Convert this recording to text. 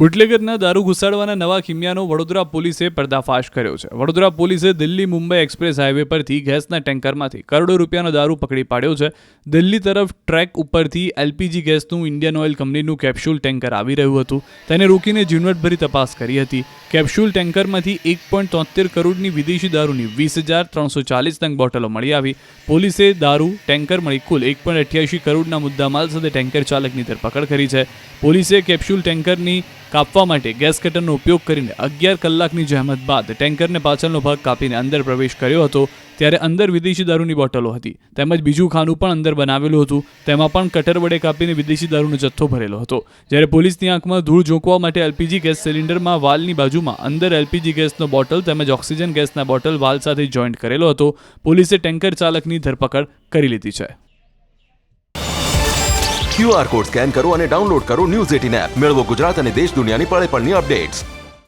બુટલેગરના દારૂ ઘુસાડવાના નવા કિમિયાનો વડોદરા પોલીસે પર્દાફાશ કર્યો છે. વડોદરા પોલીસે દિલ્હી મુંબઈ એક્સપ્રેસ હાઈવે પરથી ગેસના ટેન્કરમાંથી કરોડો રૂપિયાનો દારૂ પકડી પાડ્યો છે. દિલ્હી તરફ ટ્રેક ઉપરથી એલપીજી ગેસનું ઇન્ડિયન ઓઇલ કંપનીનું કેપ્સ્યુલ ટેન્કર આવી રહ્યું હતું. તેને રોકીને ઝીણવટભરી તપાસ કરી હતી. કેપ્સ્યુલ ટેન્કરમાંથી 1.73 કરોડની વિદેશી દારૂની 20,340 નંગ બોટલો મળી આવી. પોલીસે દારૂ ટેન્કર મળી કુલ 1.88 કરોડના મુદ્દામાલ સાથે ટેન્કર ચાલકની ધરપકડ કરી છે. પોલીસે કેપ્સ્યુલ ટેન્કરની કાપવા માટે ગેસ કટરનો ઉપયોગ કરીને 11 કલાકની જહેમત બાદ ટેન્કરને પાછળનો ભાગ કાપીને અંદર પ્રવેશ કર્યો હતો. ત્યારે અંદર વિદેશી દારૂની બોટલો હતી તેમજ બીજું ખાનું પણ અંદર બનાવેલું હતું. તેમાં પણ કટર વડે કાપીને વિદેશી દારૂનો જથ્થો ભરેલો હતો. જ્યારે પોલીસની આંખમાં ધૂળ ઝોંકવા માટે એલપીજી ગેસ સિલિન્ડરમાં વાલની બાજુમાં અંદર એલપીજી ગેસનો બોટલ તેમજ ઓક્સિજન ગેસના બોટલ વાલ સાથે જોઈન્ટ કરેલો હતો. પોલીસે ટેન્કર ચાલકની ધરપકડ કરી લીધી છે. QR કોડ સ્કેન કરો અને ડાઉનલોડ કરો ન્યૂઝ 18 એપ. મેળવો ગુજરાત અને દેશ દુનિયાની પળે પળની અપડેટ્સ.